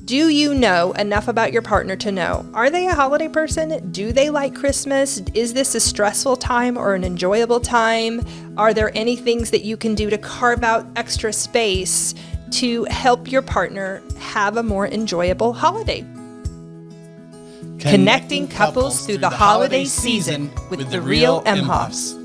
Do you know enough about your partner to know, are they a holiday person? Do they like Christmas? Is this a stressful time or an enjoyable time? Are there any things that you can do to carve out extra space to help your partner have a more enjoyable holiday? Connecting couples through the holiday season with the real Imhoffs.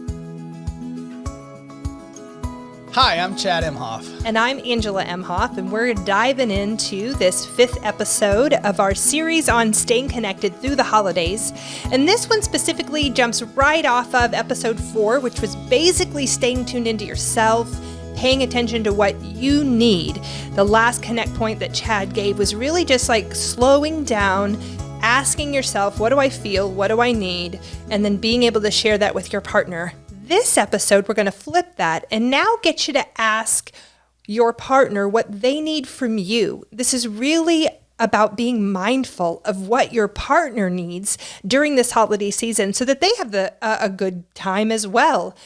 Hi, I'm Chad Imhoff. And I'm Angela Imhoff, and we're diving into this 5th episode of our series on staying connected through the holidays. And this one specifically jumps right off of episode 4, which was basically staying tuned into yourself, paying attention to what you need. The last connect point that Chad gave was really just like slowing down, asking yourself, what do I feel? What do I need? And then being able to share that with your partner. This episode, we're going to flip that and now get you to ask your partner what they need from you. This is really about being mindful of what your partner needs during this holiday season so that they have a good time as well.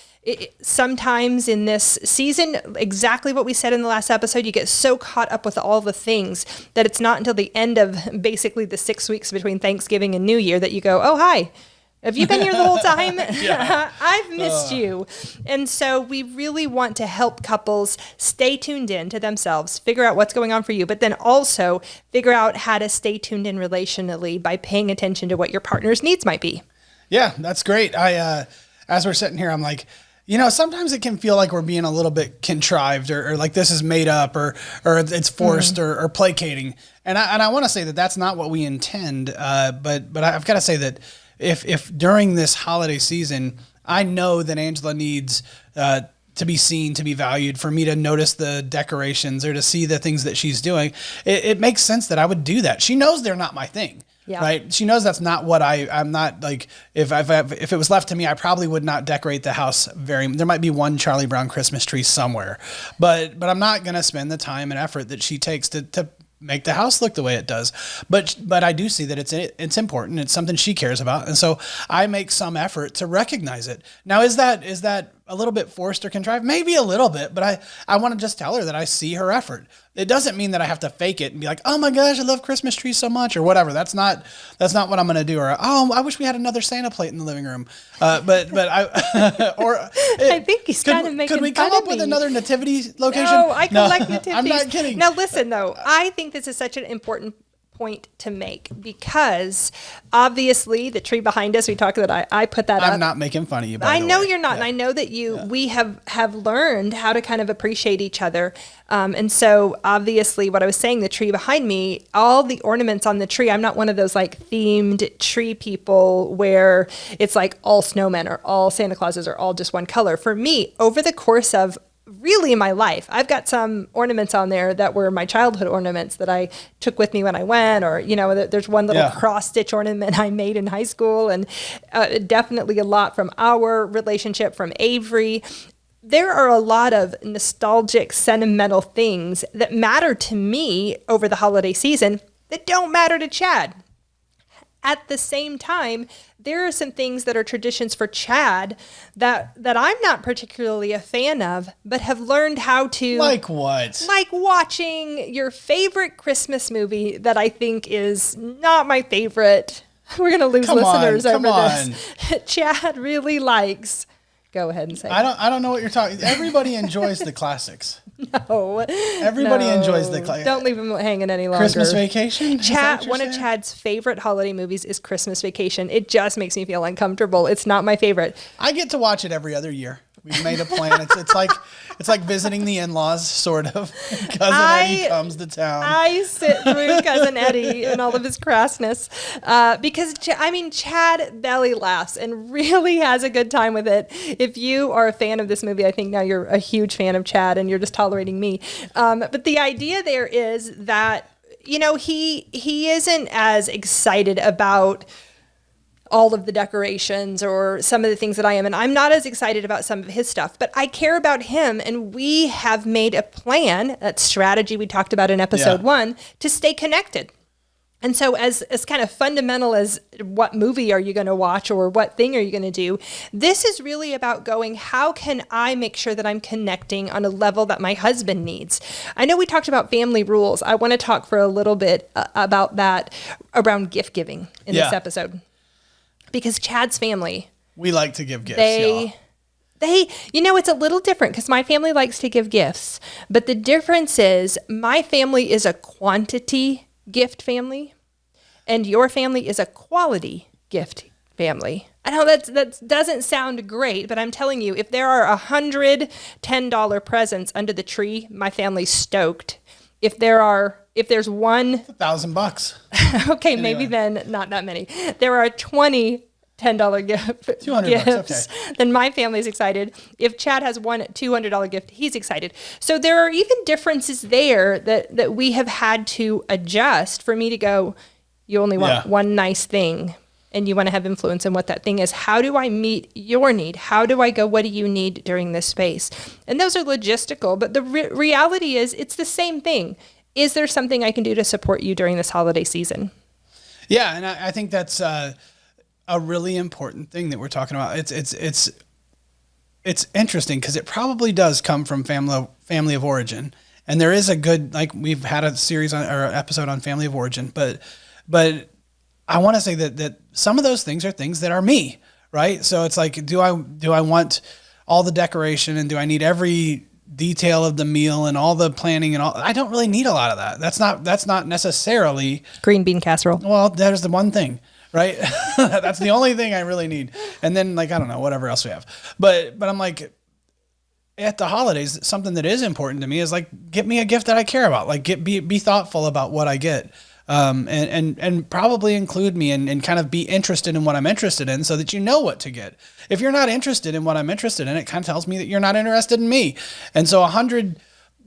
Sometimes in this season, exactly what we said in the last episode, you get so caught up with all the things that it's not until the end of basically the 6 weeks between Thanksgiving and New Year that you go, oh, hi. Have you been here the whole time? Yeah. I've missed you. And so we really want to help couples stay tuned in to themselves, figure out what's going on for you, but then also figure out how to stay tuned in relationally by paying attention to what your partner's needs might be. Yeah, that's great. As we're sitting here, I'm like, sometimes it can feel like we're being a little bit contrived or like this is made up or it's forced or placating. And I want to say that that's not what we intend. But I've got to say that if during this holiday season, I know that Angela needs to be seen, to be valued, for me to notice the decorations or to see the things that she's doing, it makes sense that I would do that. She knows they're not my thing. Yeah. Right. She knows that's not what I'm not like. If it was left to me, I probably would not decorate the house there might be one Charlie Brown Christmas tree somewhere, but I'm not going to spend the time and effort that she takes to make the house look the way it does. But I do see that it's important. It's something she cares about. And so I make some effort to recognize it. Now, is that a little bit forced or contrived? Maybe a little bit, but I want to just tell her that I see her effort. It doesn't mean that I have to fake it and be like, oh my gosh, I love Christmas trees so much or whatever. That's not what I'm going to do. Or, oh, I wish we had another Santa plate in the living room. But I think he's kind of making fun of me. Could we come up with another nativity location? No, I collect nativities. I'm not kidding. Now listen though, I think this is such an important point to make because obviously the tree behind us, we talked that I put that up. I'm not making fun of you, I know you're not. Yeah. And I know that we have learned how to kind of appreciate each other. And so obviously what I was saying, the tree behind me, all the ornaments on the tree, I'm not one of those like themed tree people where it's like all snowmen or all Santa Clauses are all just one color. For me, over the course of really in my life, I've got some ornaments on there that were my childhood ornaments that I took with me when I went, or, there's one little cross stitch ornament I made in high school, and definitely a lot from our relationship from Avery. There are a lot of nostalgic, sentimental things that matter to me over the holiday season that don't matter to Chad. At the same time, there are some things that are traditions for Chad that I'm not particularly a fan of, but have learned how to... Like what? Like watching your favorite Christmas movie that I think is not my favorite. We're going to lose listeners over this. Chad really likes... Go ahead and say I don't know what you're talking. Everybody enjoys the classics. No. Everybody enjoys the classics. Don't leave him hanging any longer. Christmas Vacation? One of Chad's favorite holiday movies is Christmas Vacation. It just makes me feel uncomfortable. It's not my favorite. I get to watch it every other year. We've made a plan. It's like visiting the in-laws, sort of. Cousin Eddie comes to town. I sit through Cousin Eddie and all of his crassness because, Chad belly laughs and really has a good time with it. If you are a fan of this movie, I think now you're a huge fan of Chad and you're just tolerating me. But the idea there is that, he isn't as excited about all of the decorations or some of the things that I am. And I'm not as excited about some of his stuff, but I care about him. And we have made a plan, that strategy we talked about in episode 1, to stay connected. And so as kind of fundamental as what movie are you going to watch or what thing are you going to do, this is really about going, how can I make sure that I'm connecting on a level that my husband needs? I know we talked about family rules. I want to talk for a little bit about that around gift giving in this episode. Because Chad's family, we like to give gifts, They, it's a little different because my family likes to give gifts. But the difference is my family is a quantity gift family and your family is a quality gift family. I know that doesn't sound great, but I'm telling you, if there are 100 $10 presents under the tree, my family's stoked. If there's one $1,000. Okay, anyway. Maybe then not that many. There are 20 $10 gift 200 gifts, bucks, okay. Then my family's excited. If Chad has one $200 gift, he's excited. So there are even differences there that we have had to adjust for me to go, you only want one nice thing and you want to have influence in what that thing is. How do I meet your need? How do I go, what do you need during this space? And those are logistical, but the reality is it's the same thing. Is there something I can do to support you during this holiday season? Yeah, and I think that's a really important thing that we're talking about. It's interesting because it probably does come from family of origin, and there is a good, like, we've had a series or episode on family of origin, but I want to say that some of those things are things that are me, right? So it's like, do I want all the decoration and do I need every detail of the meal and all the planning and all? I don't really need a lot of that. That's not necessarily green bean casserole. Well, that is the one thing. Right? That's the only thing I really need. And then, like, I don't know, whatever else we have. But I'm like, at the holidays, something that is important to me is like, get me a gift that I care about. Like, be thoughtful about what I get. And probably include me and kind of be interested in what I'm interested in so that you know what to get. If you're not interested in what I'm interested in, it kind of tells me that you're not interested in me. And so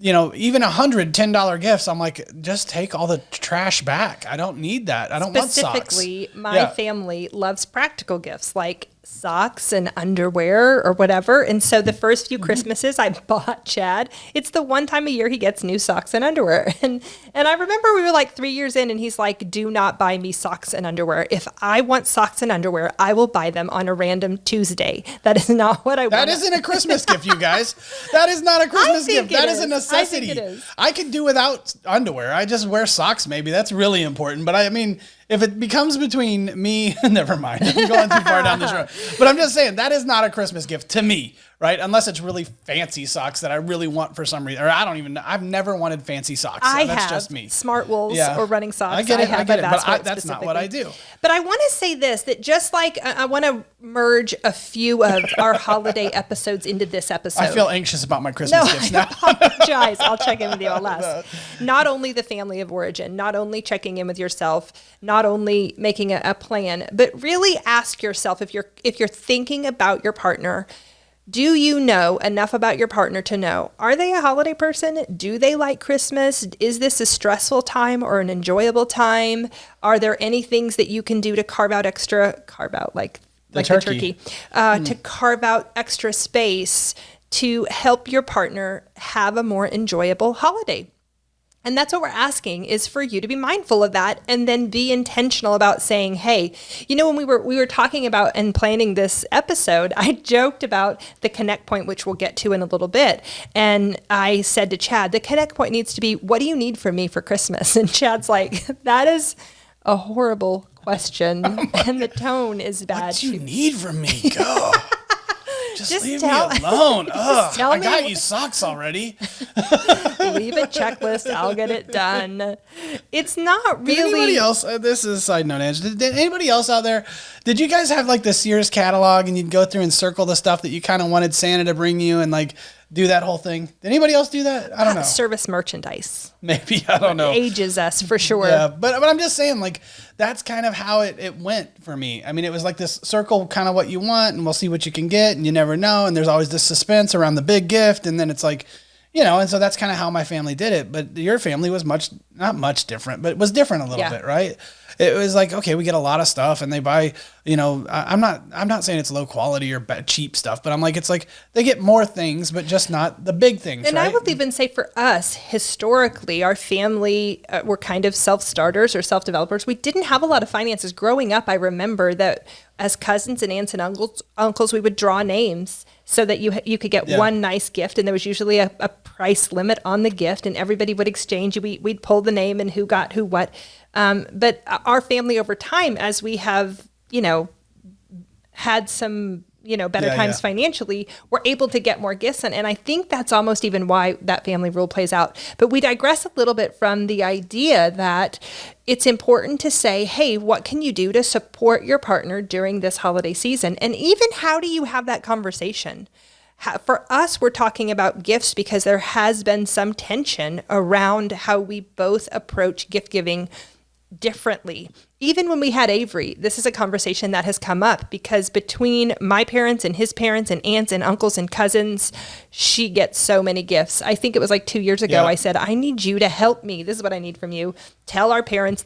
even 100 $10 gifts, I'm like, just take all the trash back. I don't need that. I don't want socks. Specifically, my family loves practical gifts like socks and underwear or whatever. And so the first few Christmases I bought Chad, it's the one time a year he gets new socks and underwear. And I remember we were like 3 years in and he's like, do not buy me socks and underwear. If I want socks and underwear, I will buy them on a random Tuesday. That is not what I want. That isn't a Christmas gift, you guys. That is not a Christmas gift. That is a necessity. I think it is. I could do without underwear. I just wear socks maybe. That's really important. But I mean, if it becomes between me, never mind. I'm going too far down this road. But I'm just saying, that is not a Christmas gift to me, right? Unless it's really fancy socks that I really want for some reason. Or I don't even know. I've never wanted fancy socks. That's just me. Smart wools or running socks. I get it. But that's not what I do. But I want to say this, that just like I want to merge a few of our holiday episodes into this episode. I feel anxious about my Christmas gifts now. I apologize. I'll check in with you all last. Not only the family of origin, not only checking in with yourself, not only making a plan, but really ask yourself if you're thinking about your partner, do you know enough about your partner to know, are they a holiday person? Do they like Christmas? Is this a stressful time or an enjoyable time? Are there any things that you can do to carve out like the turkey, to carve out extra space to help your partner have a more enjoyable holiday? And that's what we're asking, is for you to be mindful of that and then be intentional about saying, hey, when we were talking about and planning this episode, I joked about the connect point, which we'll get to in a little bit. And I said to Chad, the connect point needs to be, what do you need from me for Christmas? And Chad's like, that is a horrible question. And the tone is bad. What do you need from me? Go. Just leave me alone. I got you socks already. Leave a checklist. I'll get it done. It's not really. Did anybody else? This is a side note, Ange. Did anybody else out there? Did you guys have like the Sears catalog and you'd go through and circle the stuff that you kind of wanted Santa to bring you and like do that whole thing? Did anybody else do that? I don't know. Service merchandise. Maybe. I don't know. It ages us for sure. Yeah, but I'm just saying, like, that's kind of how it went for me. I mean, it was like this circle kind of what you want and we'll see what you can get and you never know. And there's always this suspense around the big gift. And then it's like, and so that's kind of how my family did it. But your family was not much different, but it was different a little bit, right? it was like, okay, we get a lot of stuff and they buy, I'm not saying it's low quality or cheap stuff, but I'm like, it's like they get more things, but just not the big things. And right? I would even say for us, historically, our family were kind of self-starters or self-developers. We didn't have a lot of finances. Growing up, I remember that as cousins and aunts and uncles, we would draw names so that you could get one nice gift, and there was usually a price limit on the gift, and everybody would exchange. We'd pull the name and who got who what. But our family over time, as we have, had some, better times financially, we're able to get more gifts. And I think that's almost even why that family rule plays out. But we digress a little bit from the idea that it's important to say, hey, what can you do to support your partner during this holiday season? And even how do you have that conversation? For us, we're talking about gifts because there has been some tension around how we both approach gift giving differently. Even when we had Avery, this is a conversation that has come up because between my parents and his parents and aunts and uncles and cousins, she gets so many gifts. I think it was like 2 years ago, I said, I need you to help me. This is what I need from you. Tell our parents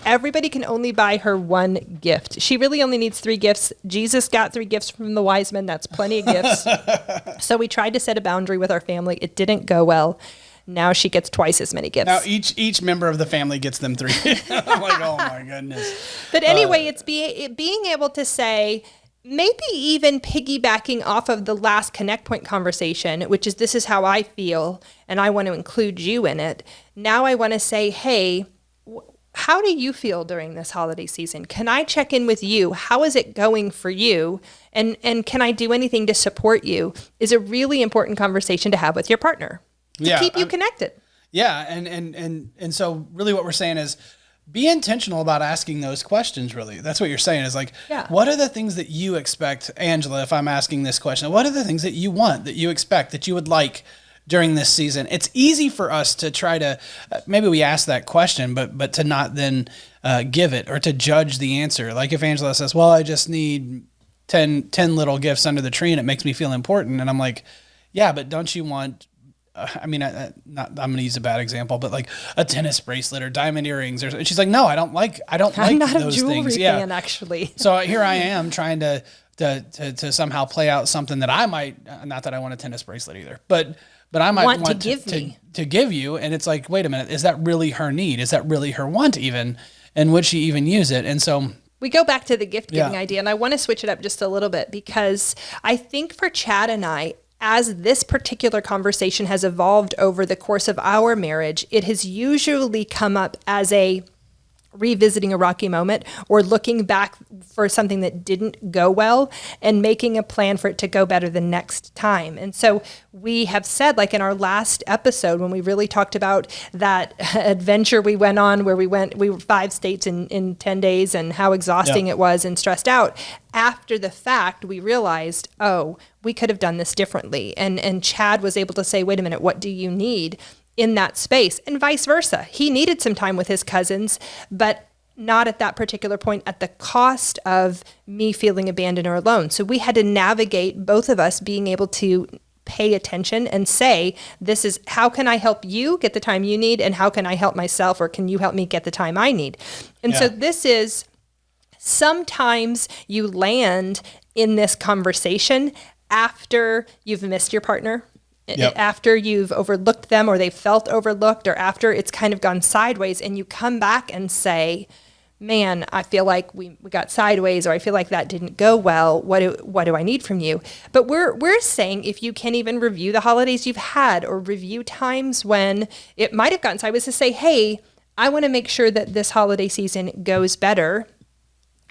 everybody can only buy her one gift. She really only needs 3 gifts. Jesus got 3 gifts from the wise men. That's plenty of gifts. So we tried to set a boundary with our family. It didn't go well. Now she gets twice as many gifts. Now each member of the family gets them 3. I'm like, oh my goodness. But anyway, it's being able to say, maybe even piggybacking off of the last Connect Point conversation, which is this is how I feel, and I want to include you in it. Now I want to say, hey, how do you feel during this holiday season? Can I check in with you? How is it going for you? And can I do anything to support you? Is a really important conversation to have with your partner. To keep you connected. Yeah. And so really what we're saying is be intentional about asking those questions. Really. That's what you're saying is like, what are the things that you expect, Angela, if I'm asking this question, what are the things that you want, that you expect, that you would like during this season? It's easy for us to try to, maybe we ask that question, but to not then give it or to judge the answer. Like if Angela says, well, I just need 10 little gifts under the tree and it makes me feel important. And I'm like, yeah, but don't you want, I'm going to use a bad example, but like a tennis bracelet or diamond earrings, and she's like, no, I don't like I'm not those things. a jewelry fan, actually. So here I am trying to somehow play out something that I might, not that I want a tennis bracelet either, but I might want to give you. And it's like, wait a minute, is that really her need? Is that really her want even? And would she even use it? And so we go back to the gift giving idea, and I want to switch it up just a little bit because I think for Chad and I, as this particular conversation has evolved over the course of our marriage, it has usually come up as a revisiting a rocky moment or looking back for something that didn't go well and making a plan for it to go better the next time. And so we have said, like in our last episode, when we really talked about that adventure we went on where we were 5 states in 10 days and how exhausting it was and stressed out. After the fact, we realized, we could have done this differently. And Chad was able to say, wait a minute, what do you need in that space? And vice versa. He needed some time with his cousins, but not at that particular point at the cost of me feeling abandoned or alone. So we had to navigate, both of us being able to pay attention and say, this is how can I help you get the time you need, and how can I help myself, or can you help me get the time I need? And so this is, sometimes you land in this conversation after you've missed your partner. After you've overlooked them or they felt overlooked, or after it's kind of gone sideways, and you come back and say, man, I feel like we got sideways, or I feel like that didn't go well. What do I need from you? But we're saying if you can even review the holidays you've had or review times when it might have gotten sideways, to say, hey, I want to make sure that this holiday season goes better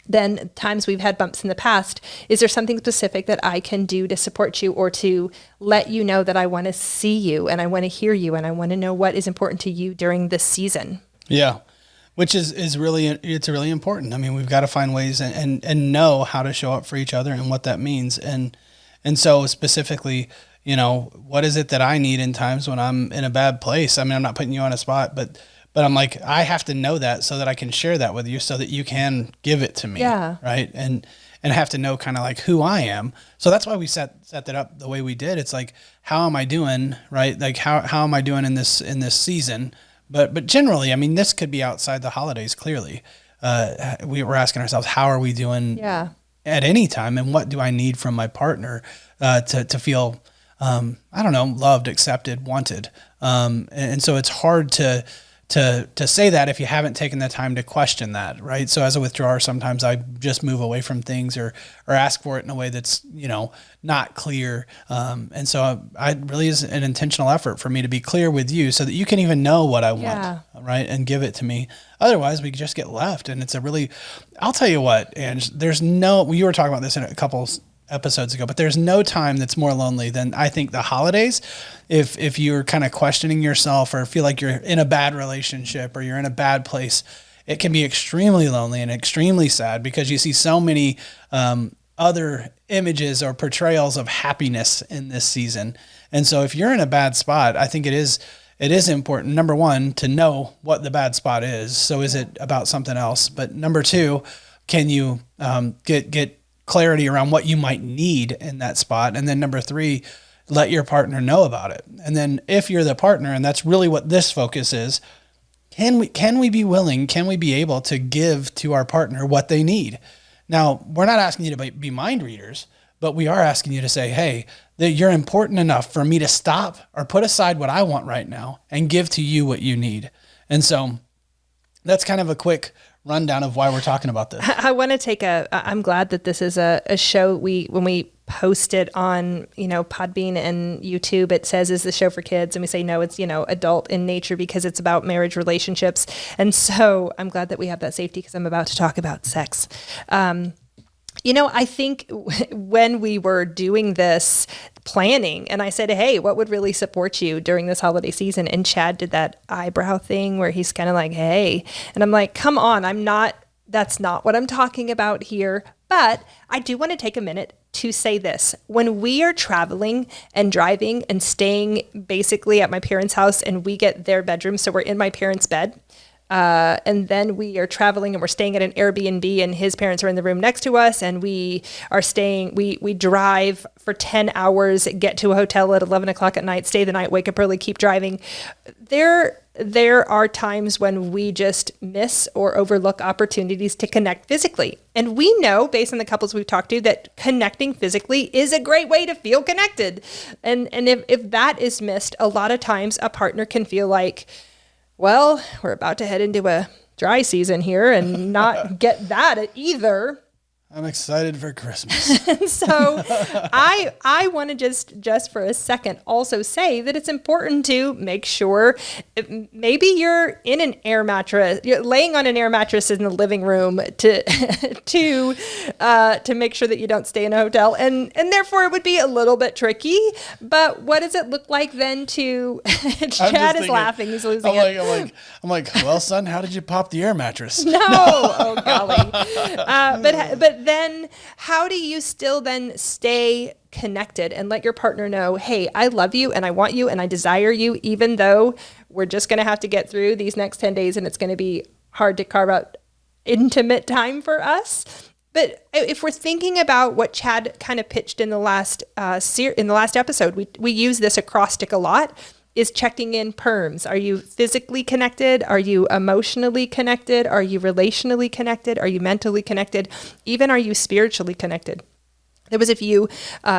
than times we've had bumps in the past. Is there something specific that I can do to support you, or to let you know that I want to see you and I want to hear you and I want to know what is important to you during this season? Yeah. Which is really, it's really important. I mean, we've got to find ways and know how to show up for each other and what that means. And so specifically, what is it that I need in times when I'm in a bad place? I mean, I'm not putting you on a spot, but I'm like, I have to know that so that I can share that with you so that you can give it to me. Yeah. Right. And have to know kind of like who I am. So that's why we set that up the way we did. It's like, how am I doing? Right. Like how am I doing in this season? But generally, I mean, this could be outside the holidays, clearly. we were asking ourselves, how are we doing Yeah. at any time? And what do I need from my partner to feel, I don't know, loved, accepted, wanted? And so it's hard to say that if you haven't taken the time to question that, right? So as a withdrawer, sometimes I just move away from things or ask for it in a way that's, not clear. And so I really is an intentional effort for me to be clear with you so that you can even know what I want, right? And give it to me. Otherwise we just get left. And I'll tell you what, Ange, you were talking about this in a couple episodes ago, but there's no time that's more lonely than I think the holidays. If you're kind of questioning yourself or feel like you're in a bad relationship or you're in a bad place, it can be extremely lonely and extremely sad because you see so many other images or portrayals of happiness in this season. And so if you're in a bad spot, I think it is important, number one, to know what the bad spot is. So is it about something else? But number two, can you get clarity around what you might need in that spot? And then number three, let your partner know about it. And then if you're the partner, and that's really what this focus is, can we be willing, can we be able to give to our partner what they need? Now, we're not asking you to be mind readers, but we are asking you to say, hey, that you're important enough for me to stop or put aside what I want right now and give to you what you need. And so that's kind of a quick rundown of why we're talking about this. I want to I'm glad that this is a show when we post it on, Podbean and YouTube, it says, is the show for kids? And we say, no, it's, adult in nature because it's about marriage relationships. And so I'm glad that we have that safety because I'm about to talk about sex. I think when we were doing this planning and I said, hey, what would really support you during this holiday season? And Chad did that eyebrow thing where he's kind of like, hey, and I'm like, come on, that's not what I'm talking about here. But I do want to take a minute to say this. When we are traveling and driving and staying basically at my parents' house and we get their bedroom, so we're in my parents' bed, and then we are traveling and we're staying at an Airbnb and his parents are in the room next to us and we drive for 10 hours, get to a hotel at 11 o'clock at night, stay the night, wake up early, keep driving. There are times when we just miss or overlook opportunities to connect physically. And we know, based on the couples we've talked to, that connecting physically is a great way to feel connected. And if that is missed, a lot of times a partner can feel like, well, we're about to head into a dry season here and not get that either. I'm excited for Christmas. And so I want to just for a second also say that it's important to make sure maybe you're in an air mattress, you're laying on an air mattress in the living room to make sure that you don't stay in a hotel. And therefore it would be a little bit tricky. But what does it look like then to Chad is laughing, he's losing it. I'm like, well, son, how did you pop the air mattress? No, oh golly. But then how do you still then stay connected and let your partner know, hey, I love you and I want you and I desire you, even though we're just going to have to get through these next 10 days and it's going to be hard to carve out intimate time for us. But if we're thinking about what Chad kind of pitched in the last episode, we use this acrostic a lot, is checking in perms. Are you physically connected? Are you emotionally connected? Are you relationally connected? Are you mentally connected? Even are you spiritually connected? There was a few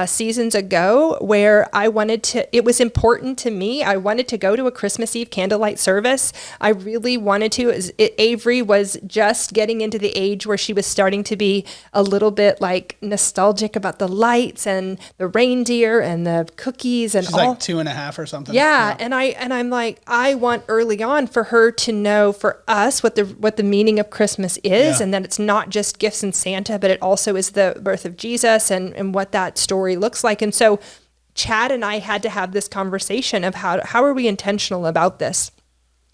seasons ago where it was important to me. I wanted to go to a Christmas Eve candlelight service. I really wanted to. Avery was just getting into the age where she was starting to be a little bit like nostalgic about the lights and the reindeer and the cookies and She's all. like 2.5 or something. Yeah. And I'm like, I want early on for her to know for us what the meaning of Christmas is, and that it's not just gifts and Santa, but it also is the birth of Jesus and what that story looks like. And so Chad and I had to have this conversation of how are we intentional about this?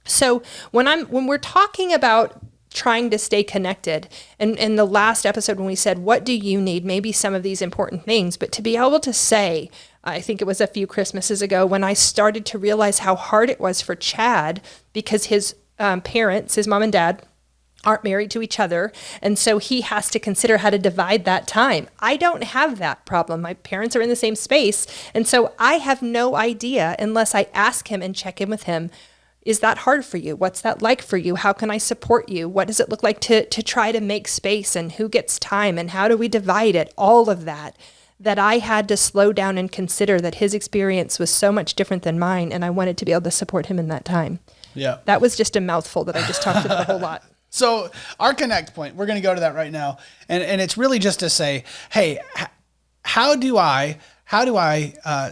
So when we're talking about trying to stay connected, and in the last episode when we said, what do you need? Maybe some of these important things, but to be able to say, I think it was a few Christmases ago when I started to realize how hard it was for Chad because his parents, his mom and dad, aren't married to each other. And so he has to consider how to divide that time. I don't have that problem. My parents are in the same space. And so I have no idea unless I ask him and check in with him, Is that hard for you? What's that like for you? How can I support you? What does it look like to try to make space, and who gets time, and how do we divide it? All of that I had to slow down and consider that his experience was so much different than mine, and I wanted to be able to support him in that time. Yeah. That was just a mouthful that I just talked about a whole lot. So our connect point, we're going to go to that right now. And it's really just to say, hey, how do I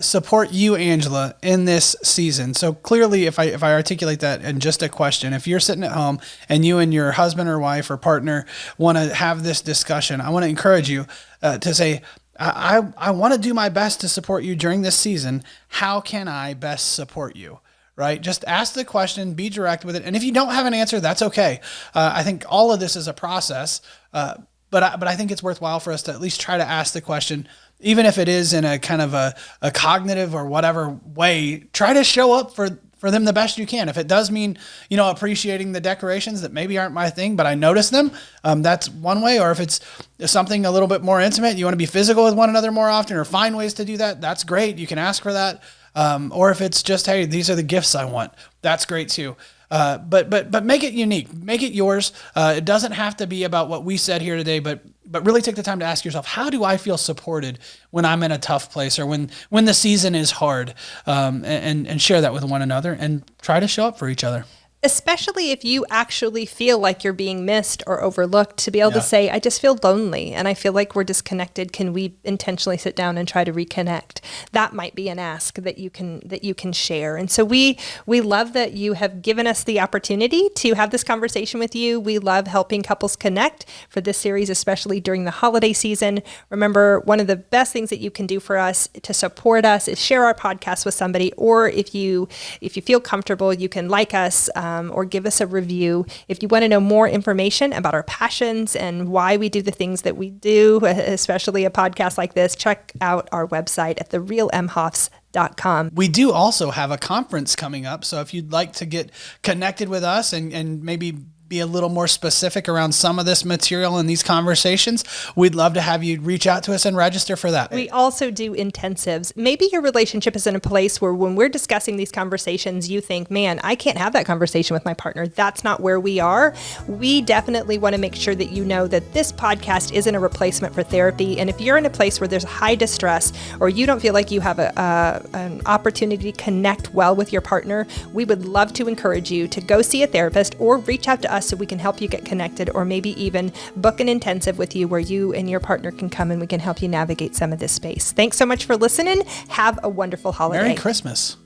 support you, Angela, in this season? So clearly, if I articulate that in just a question, if you're sitting at home and you and your husband or wife or partner want to have this discussion, I want to encourage you to say, I want to do my best to support you during this season. How can I best support you? Right? Just ask the question, be direct with it. And if you don't have an answer, that's okay. I think all of this is a process, but I think it's worthwhile for us to at least try to ask the question, even if it is in a kind of a cognitive or whatever way. Try to show up for them the best you can. If it does mean, appreciating the decorations that maybe aren't my thing, but I notice them, that's one way. Or if it's something a little bit more intimate, you want to be physical with one another more often, or find ways to do that, that's great. You can ask for that. Or if it's just, hey, these are the gifts I want, that's great too. But make it unique, make it yours. It doesn't have to be about what we said here today, but really take the time to ask yourself, how do I feel supported when I'm in a tough place, or when the season is hard, and share that with one another and try to show up for each other. Especially if you actually feel like you're being missed or overlooked, to be able to say, I just feel lonely and I feel like we're disconnected. Can we intentionally sit down and try to reconnect? That might be an ask that you can share. And so we love that you have given us the opportunity to have this conversation with you. We love helping couples connect for this series, especially during the holiday season. Remember, one of the best things that you can do for us to support us is share our podcast with somebody, or if you feel comfortable, you can like us, or give us a review. If you want to know more information about our passions and why we do the things that we do, especially a podcast like this, check out our website at therealimhoffs.com. We do also have a conference coming up. So if you'd like to get connected with us and maybe be a little more specific around some of this material and these conversations, we'd love to have you reach out to us and register for that. We also do intensives. Maybe your relationship is in a place where when we're discussing these conversations, you think, man, I can't have that conversation with my partner. That's not where we are. We definitely want to make sure that you know that this podcast isn't a replacement for therapy. And if you're in a place where there's high distress, or you don't feel like you have an opportunity to connect well with your partner, we would love to encourage you to go see a therapist or reach out to us so we can help you get connected, or maybe even book an intensive with you where you and your partner can come and we can help you navigate some of this space. Thanks so much for listening. Have a wonderful holiday. Merry Christmas.